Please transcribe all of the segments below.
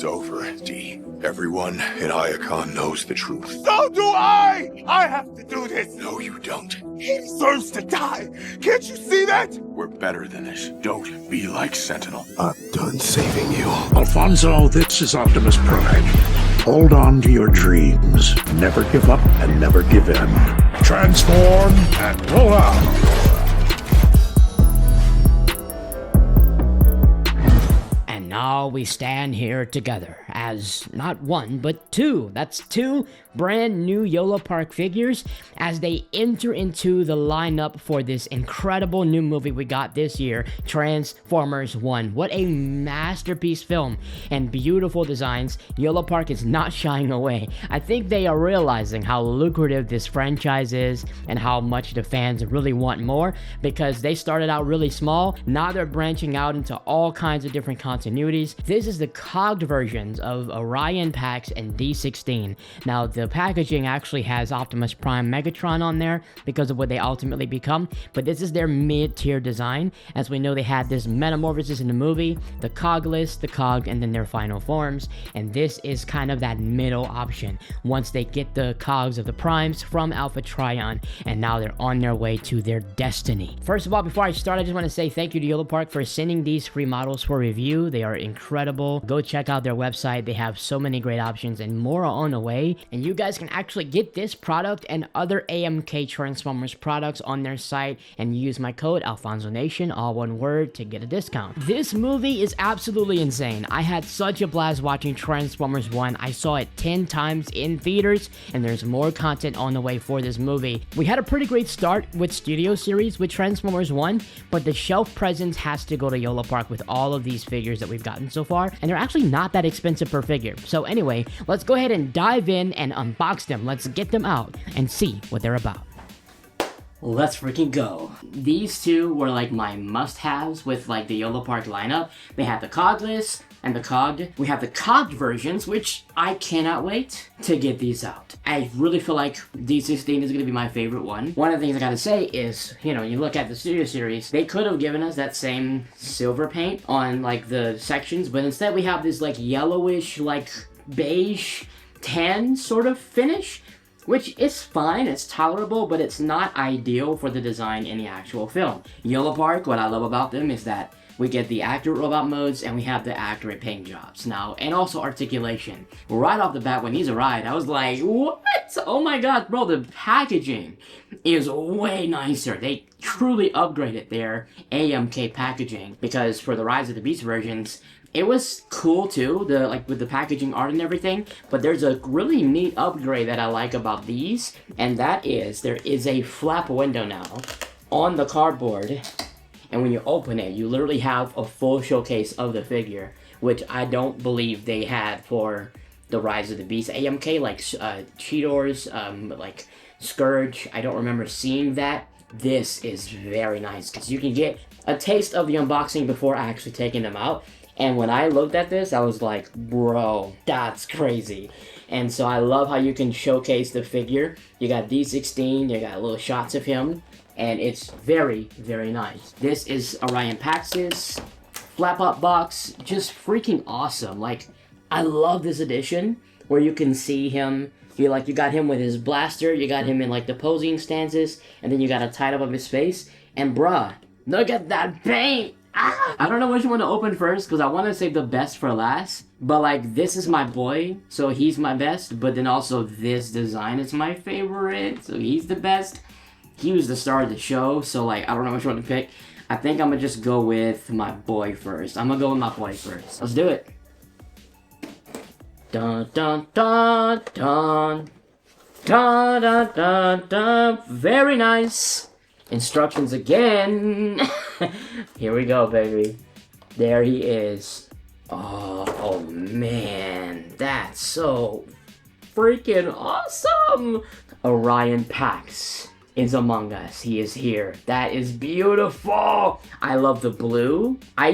It's over, D. Everyone in Iacon knows the truth. So do I! I have to do this! No, you don't. He deserves to die! Can't you see that? We're better than this. Don't be like Sentinel. I'm done saving you. Alfonso, this is Optimus Prime. Hold on to your dreams. Never give up and never give in. Transform and roll out. Now we stand here together as not one, but two. That's two brand new Yolopark figures as they enter into the lineup for this incredible new movie we got this year, Transformers One. What a masterpiece film and beautiful designs. Yolopark is not shying away. I think they are realizing how lucrative this franchise is and how much the fans really want more, because they started out really small. Now they're branching out into all kinds of different continuities. This is the cogged versions of Orion packs and D-16. Now, the packaging actually has Optimus Prime Megatron on there because of what they ultimately become, but this is their mid-tier design. As we know, they had this metamorphosis in the movie, the cogless, the cogged, and then their final forms, and this is kind of that middle option once they get the cogs of the primes from Alpha Trion, and now they're on their way to their destiny. First of all, before I start, I just want to say thank you to Yolopark for sending these free models for review. They are incredible. Go check out their website. They have so many great options and more are on the way, and you guys can actually get this product and other AMK Transformers products on their site and use my code AlfonsoNation, all one word, to get a discount. This movie is absolutely insane. I had such a blast watching Transformers One. I saw it 10 times in theaters, and there's more content on the way for this movie. We had a pretty great start with Studio Series with Transformers One, but the shelf presence has to go to Yolopark with all of these figures that we've gotten so far, and they're actually not that expensive per figure. So anyway, let's go ahead and dive in and unbox them. Let's get them out and see what they're about. Let's freaking go. These two were like my must-haves with like the Yolopark lineup. They had the cogless and the cogged. We have the cogged versions, which I cannot wait to get these out. I really feel like D-16 is going to be my favorite one. One of the things I gotta say is, you know, you look at the Studio Series, they could have given us that same silver paint on like the sections, but instead we have this like yellowish, like beige tan sort of finish, which is fine, it's tolerable, but it's not ideal for the design in the actual film. Yolopark, what I love about them is that we get the accurate robot modes and we have the accurate paint jobs now, and also articulation. Right off the bat when these arrived, I was like, what? Oh my god, bro, the packaging is way nicer. They truly upgraded their AMK packaging, because for the Rise of the Beast versions, it was cool too, like with the packaging art and everything, but there's a really neat upgrade that I like about these, and that is there is a flap window now on the cardboard, and when you open it, you literally have a full showcase of the figure, which I don't believe they had for the Rise of the Beast AMK, like Cheetor's, like Scourge. I don't remember seeing that. This is very nice, because you can get a taste of the unboxing before actually taking them out. And when I looked at this, I was like, bro, that's crazy. And so I love how you can showcase the figure. You got D-16, you got little shots of him, and it's very, very nice. This is Orion Pax's flap-up box, just freaking awesome. Like, I love this edition where you can see him. You got him with his blaster, you got him in like the posing stances, and then you got a tight up of his face. And bruh, look at that paint! I don't know which one to open first, because I want to save the best for last. But like, this is my boy, so he's my best. But then also this design is my favorite, so he's the best. He was the star of the show, so like, I don't know which one to pick. I think I'm gonna just go with my boy first. I'm gonna go with my boy first. Let's do it. Dun dun dun dun. Dun dun dun dun. Very nice. Instructions again. Here we go, baby. There he is. Oh man, that's so freaking awesome. Orion Pax is among us. He is here. That is beautiful. I love the blue. I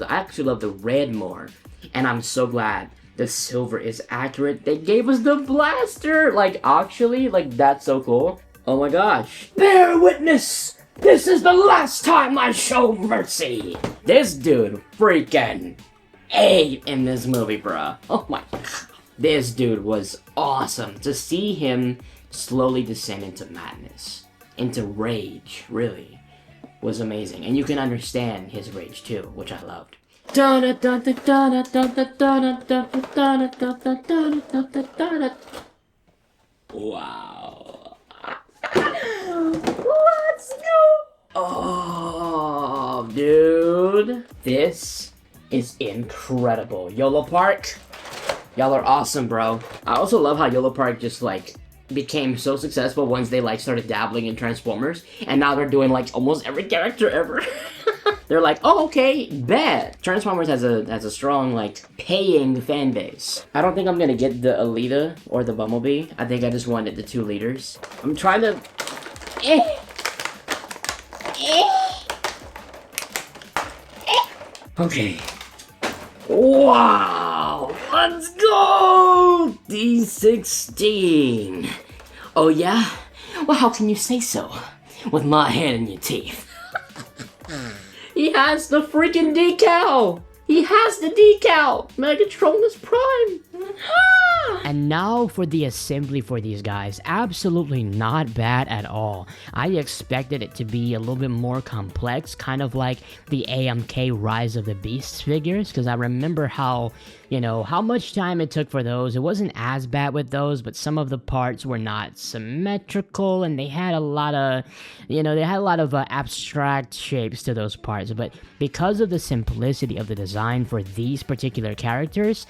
actually love the red more. And I'm so glad the silver is accurate. They gave us the blaster. Like, actually, like, that's so cool. Oh my gosh. Bear witness! This is the last time I show mercy! This dude freaking ate in this movie, bruh. Oh my god. This dude was awesome. To see him slowly descend into madness, into rage, really, was amazing. And you can understand his rage too, which I loved. Wow. Let's go. Oh, dude. This is incredible. Yolopark, y'all are awesome, bro. I also love how Yolopark just, like, became so successful once they, like, started dabbling in Transformers. And now they're doing, like, almost every character ever. They're like, oh, okay, bet. Transformers has a strong, like, paying fan base. I don't think I'm gonna get the Alita or the Bumblebee. I think I just wanted the 2 leaders. I'm trying to... Okay. Wow! Let's go! D-16. Oh, yeah? Well, how can you say so? With my hand in your teeth. He has the freaking decal! He has the decal! Megatronus Prime! And now for the assembly for these guys. Absolutely not bad at all. I expected it to be a little bit more complex, kind of like the AMK Rise of the Beasts figures, because I remember how, you know, how much time it took for those. It wasn't as bad with those, but some of the parts were not symmetrical, and they had a lot of, you know, abstract shapes to those parts. But because of the simplicity of the design for these particular characters,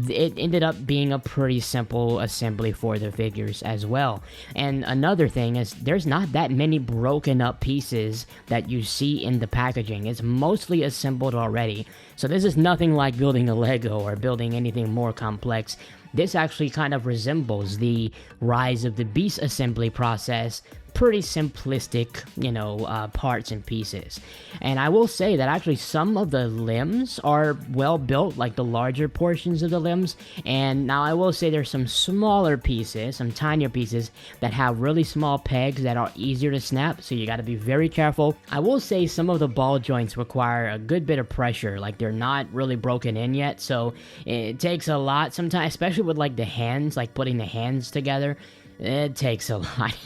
it ended up being a pretty simple assembly for the figures as well. And another thing is, there's not that many broken up pieces that you see in the packaging. It's mostly assembled already. So this is nothing like building a Lego or building anything more complex. This actually kind of resembles the Rise of the Beast assembly process. Pretty simplistic, you know, parts and pieces. And I will say that actually some of the limbs are well built, like the larger portions of the limbs. And now I will say there's some smaller pieces, some tinier pieces that have really small pegs that are easier to snap, so you got to be very careful. I will say some of the ball joints require a good bit of pressure, like they're not really broken in yet, so it takes a lot sometimes, especially with like the hands, like putting the hands together. It takes a lot.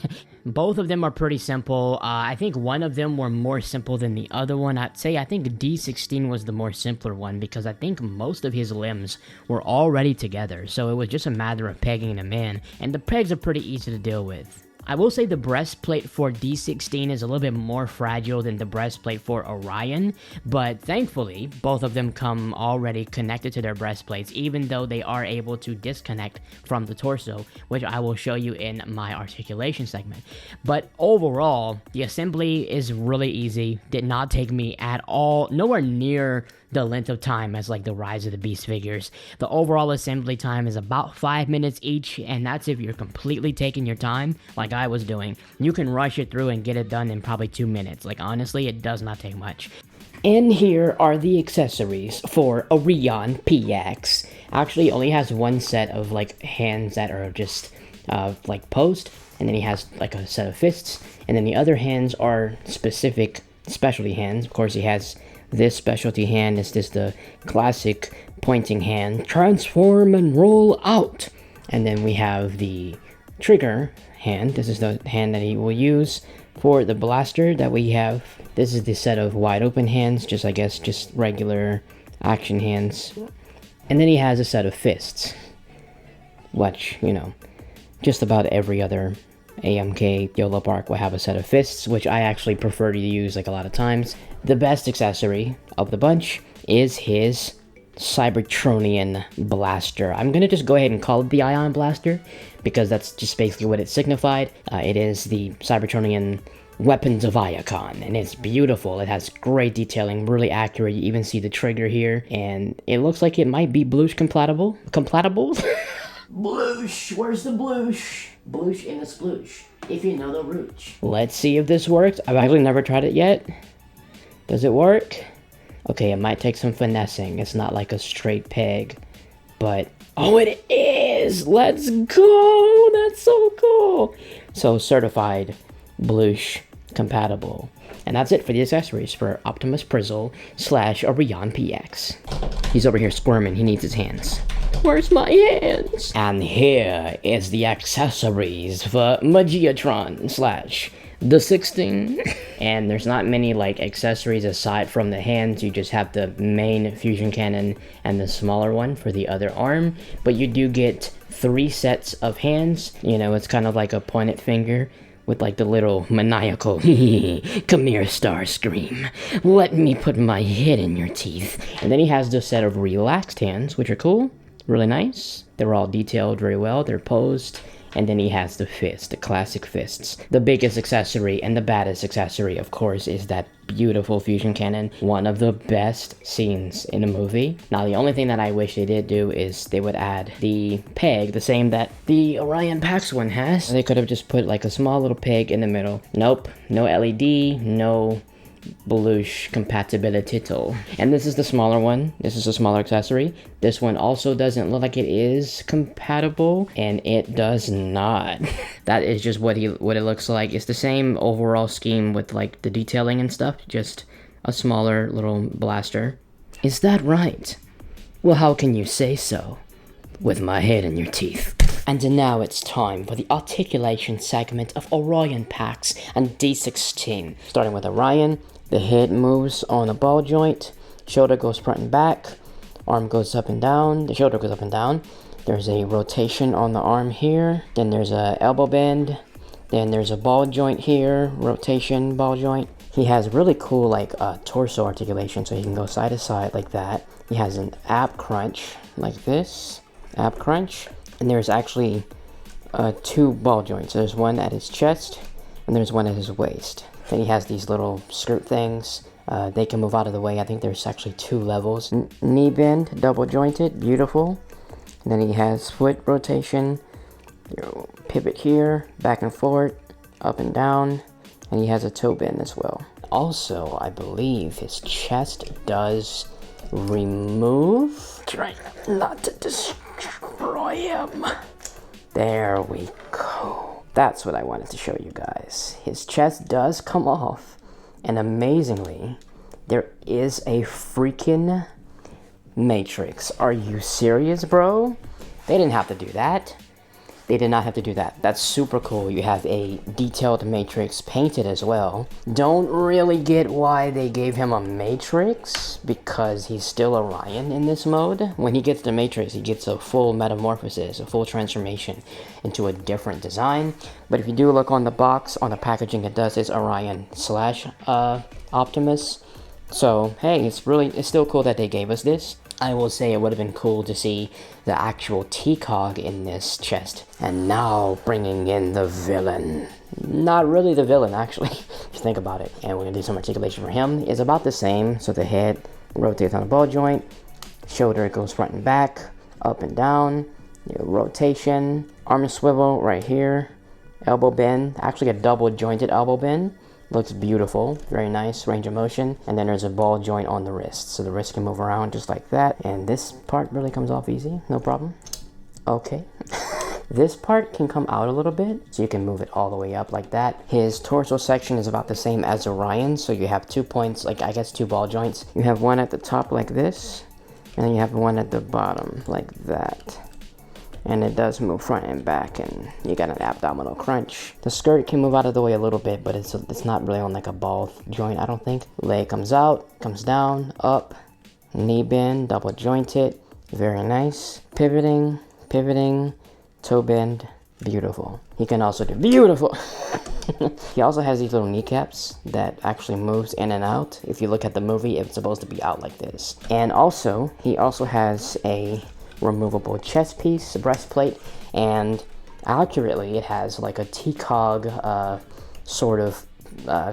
Both of them are pretty simple. I think one of them were more simple than the other one. I'd say I think D-16 was the more simpler one, because I think most of his limbs were already together, so it was just a matter of pegging them in, and the pegs are pretty easy to deal with. I will say the breastplate for D-16 is a little bit more fragile than the breastplate for Orion, but thankfully, both of them come already connected to their breastplates, even though they are able to disconnect from the torso, which I will show you in my articulation segment. But overall, the assembly is really easy, did not take me at all, nowhere near the length of time as like the Rise of the Beast figures. The overall assembly time is about 5 minutes each, and that's if you're completely taking your time like I was doing. You can rush it through and get it done in probably 2 minutes. Like honestly, it does not take much. And here are the accessories for Orion PX. Actually, it only has one set of like hands that are just like post, and then he has like a set of fists, and then the other hands are specific specialty hands. Of course, he has this specialty hand. Is just the classic pointing hand. Transform and roll out. And then we have the trigger hand. This is the hand that he will use for the blaster that we have. This is the set of wide open hands, just I guess just regular action hands. And then he has a set of fists, which, you know, just about every other AMK Yolopark will have a set of fists, which I actually prefer to use like a lot of times. The best accessory of the bunch is his Cybertronian blaster. I'm gonna just go ahead and call it the Ion Blaster, because that's just basically what it signified. It is the Cybertronian Weapons of Iacon, and it's beautiful. It has great detailing, really accurate. You even see the trigger here, and it looks like it might be Bloosh compatible. Bloosh, where's the Bloosh? Bloosh in the sploosh, if you know the rooch. Let's see if this works. I've actually never tried it yet. Does it work? Okay, it might take some finessing. It's not like a straight peg, but oh, it is! Let's go! That's so cool! So certified Bloosh compatible. And that's it for the accessories for Optimus Prizzle / Orion PX. He's over here squirming. He needs his hands. Where's my hands? And here is the accessories for Magiatron / D-16. And there's not many like accessories aside from the hands. You just have the main fusion cannon and the smaller one for the other arm. But you do get 3 sets of hands. You know, it's kind of like a pointed finger with like the little maniacal come here Starscream, let me put my head in your teeth. And then he has this set of relaxed hands, which are cool, really nice. They're all detailed very well, they're posed. And then he has the fist, the classic fists. The biggest accessory and the baddest accessory, of course, is that beautiful fusion cannon. One of the best scenes in a movie. Now, the only thing that I wish they did do is they would add the peg, the same that the Orion Pax one has. They could have just put like a small little peg in the middle. Nope, no LED, no Belush compatibility tool. And this is the smaller one. This is a smaller accessory. This one also doesn't look like it is compatible, and it does not. That is just what it looks like. It's the same overall scheme with like the detailing and stuff, just a smaller little blaster. Is that right? Well, how can you say so? With my head in your teeth. And now it's time for the articulation segment of Orion Pax and D-16. Starting with Orion, the head moves on a ball joint, shoulder goes front and back, arm goes up and down, the shoulder goes up and down. There's a rotation on the arm here, then there's a elbow bend, then there's a ball joint here, rotation ball joint. He has really cool like torso articulation, so he can go side to side like that. He has an ab crunch like this, ab crunch. And there's actually 2 ball joints. There's one at his chest, and there's one at his waist. Then he has these little skirt things. They can move out of the way. I think there's actually 2 levels. Knee bend, double jointed, beautiful. And then he has foot rotation, pivot here, back and forth, up and down. And he has a toe bend as well. Also, I believe his chest does remove. Try not to destroy him. There we go. That's what I wanted to show you guys. His chest does come off, and amazingly, there is a freaking matrix. Are you serious, bro? They didn't have to do that. They did not have to do that. That's super cool. You have a detailed matrix painted as well. Don't really get why they gave him a matrix, because he's still Orion in this mode. When he gets the matrix, he gets a full metamorphosis, a full transformation into a different design. But if you do look on the box, on the packaging, it does say Orion / Optimus. So, hey, it's still cool that they gave us this. I will say it would have been cool to see the actual T-Cog in this chest. And now bringing in the villain. Not really the villain, actually, if you think about it. And we're going to do some articulation for him. It's about the same. So the head rotates on a ball joint. Shoulder goes front and back, up and down. Rotation. Arm swivel right here. Elbow bend. Actually a double jointed elbow bend. Looks beautiful, very nice range of motion. And then there's a ball joint on the wrist, so the wrist can move around just like that. And this part really comes off easy, no problem. Okay. This part can come out a little bit, so you can move it all the way up like that. His torso section is about the same as Orion, so you have 2 points, like I guess 2 ball joints. You have one at the top like this, and then you have one at the bottom like that. And it does move front and back, and you got an abdominal crunch. The skirt can move out of the way a little bit, but it's not really on like a ball joint, I don't think. Leg comes out, comes down, up, knee bend, double jointed, very nice. Pivoting, toe bend, beautiful. He can also do beautiful. He also has these little kneecaps that actually moves in and out. If you look at the movie, it's supposed to be out like this. And also, he also has a removable chest piece, a breastplate, and accurately it has like a T-Cog sort of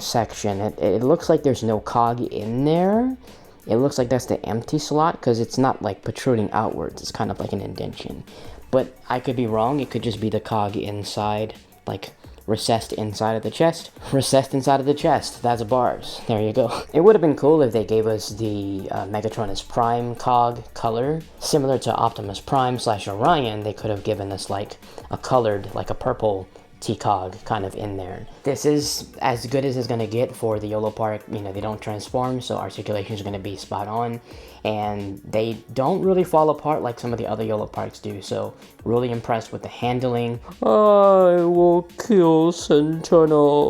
section. It looks like there's no cog in there. It looks like that's the empty slot, because it's not like protruding outwards. It's kind of like an indentation. But I could be wrong. It could just be the cog inside, like recessed inside of the chest. Recessed inside of the chest. That's bars. There you go. It would have been cool if they gave us the Megatronus Prime cog color. Similar to Optimus Prime / Orion, they could have given us like a colored, like a purple T-Cog kind of in there. This is as good as it's going to get for the Yolopark. You know, they don't transform, so articulation is going to be spot on. And they don't really fall apart like some of the other Yoloparks do, so really impressed with the handling. I will kill Sentinel.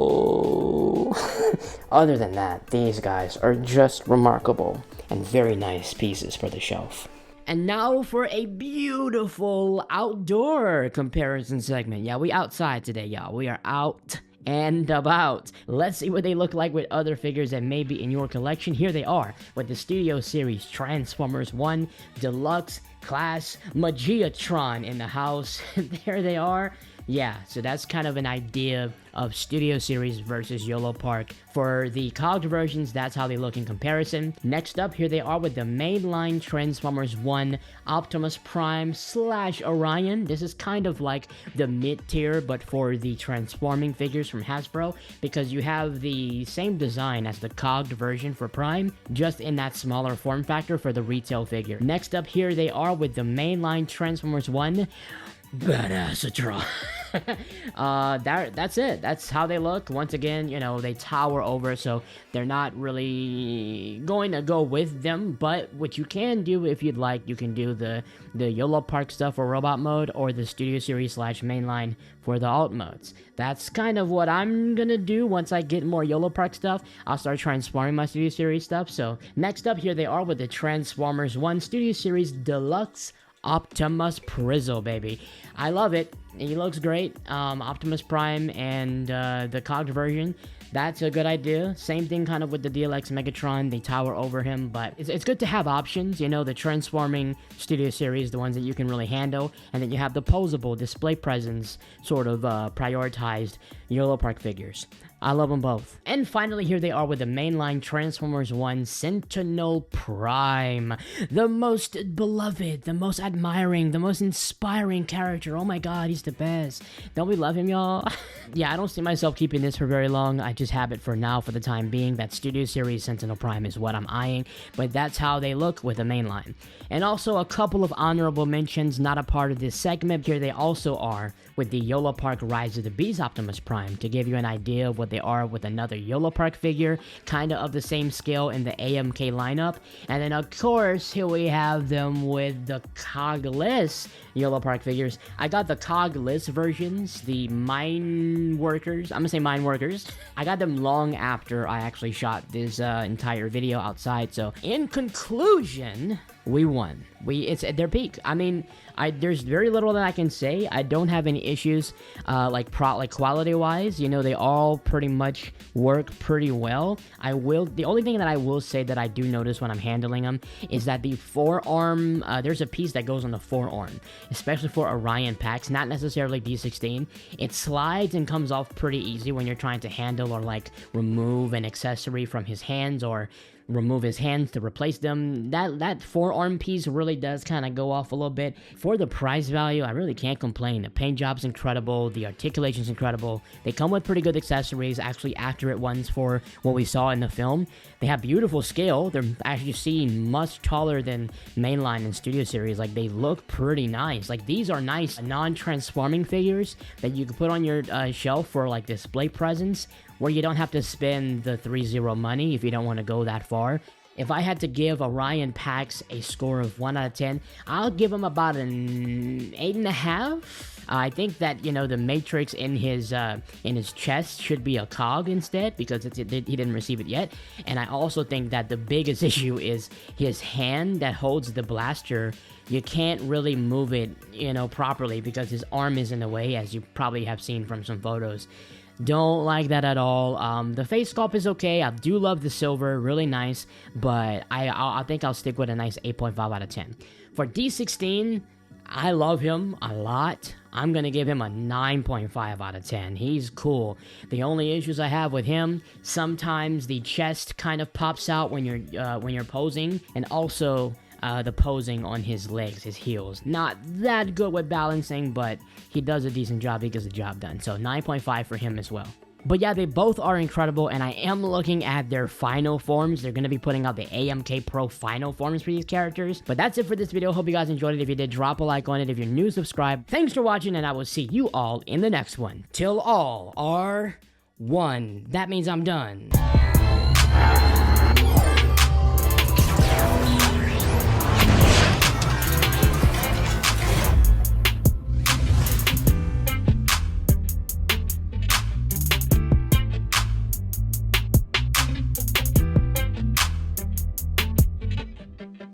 Other than that, these guys are just remarkable and very nice pieces for the shelf. And now for a beautiful outdoor comparison segment. Yeah, we outside today, y'all. We are out and about. Let's see what they look like with other figures that may be in your collection. Here they are with the Studio Series Transformers One Deluxe Class Magiatron in the house. There they are. Yeah, so that's kind of an idea of Studio Series versus Yolopark. For the Cogged versions, that's how they look in comparison. Next up, here they are with the mainline Transformers One Optimus Prime / Orion. This is kind of like the mid-tier, but for the transforming figures from Hasbro, because you have the same design as the Cogged version for Prime, just in that smaller form factor for the retail figure. Next up, here they are with the mainline Transformers One Badassatron. That's it. That's how they look. Once again, you know, they tower over, so they're not really going to go with them. But what you can do, if you'd like, you can do the Yolopark stuff for robot mode, or the Studio Series / mainline for the alt modes. That's kind of what I'm gonna do once I get more Yolopark stuff. I'll start transforming my Studio Series stuff. So next up, here they are with the Transformers One Studio Series Deluxe Optimus Prizzle, baby. I love it. He looks great. Optimus Prime and the Cogged version, that's a good idea. Same thing kind of with the DLX Megatron. They tower over him, but it's good to have options. You know, the transforming Studio Series, the ones that you can really handle, and then you have the posable display presence sort of prioritized Yolopark figures. I love them both. And finally, here they are with the mainline Transformers One Sentinel Prime. The most beloved, the most admiring, the most inspiring character. Oh my god, he's the best. Don't we love him, y'all? Yeah, I don't see myself keeping this for very long. I just have it for now, for the time being. That Studio Series Sentinel Prime is what I'm eyeing, but that's how they look with the mainline. And also a couple of honorable mentions, not a part of this segment. Here they also are with the Yolopark Rise of the Beast Optimus Prime, to give you an idea of what they are with another Yolopark figure, kind of the same scale in the AMK lineup. And then of course, here we have them with the Cogless Yolopark figures. I got the Cogless versions, the Mine Workers. I'm gonna say Mine Workers. I got them long after I actually shot this entire video outside. So in conclusion, we won. It's at their peak. I mean, there's very little that I can say. I don't have any issues, like quality wise. You know, they all pretty much work pretty well. The only thing that I will say that I do notice when I'm handling them is that the forearm, there's a piece that goes on the forearm, especially for Orion packs, not necessarily D-16. It slides and comes off pretty easy when you're trying to handle or like remove an accessory from his hands, or remove his hands to replace them. That forearm piece really does kind of go off a little bit. For the price value, I really can't complain. The paint job's incredible, the articulation's incredible. They come with pretty good accessories, actually accurate ones for what we saw in the film. They have beautiful scale. They're actually seen much taller than mainline and Studio Series. Like, they look pretty nice. Like, these are nice non-transforming figures that you can put on your shelf for like display presence, where you don't have to spend the 3-0 money if you don't want to go that far. If I had to give Orion packs a score of 1 out of 10, I'll give him about an 8.5. I think that, you know, the Matrix in his chest should be a cog instead, because he didn't receive it yet. And I also think that the biggest issue is his hand that holds the blaster. You can't really move it, you know, properly, because his arm is in the way, as you probably have seen from some photos. Don't like that at all. The face sculpt is okay. I do love the silver, really nice, but I think I'll stick with a nice 8.5 out of 10. For D-16, I love him a lot. I'm gonna give him a 9.5 out of 10. He's cool. The only issues I have with him, sometimes the chest kind of pops out when you're posing, and also the posing on his legs, his heels. Not that good with balancing, but he does a decent job. He gets the job done. So 9.5 for him as well. But yeah, they both are incredible, and I am looking at their final forms. They're going to be putting out the AMK Pro final forms for these characters. But that's it for this video. Hope you guys enjoyed it. If you did, drop a like on it. If you're new, subscribe. Thanks for watching, and I will see you all in the next one. Till all are one. That means I'm done.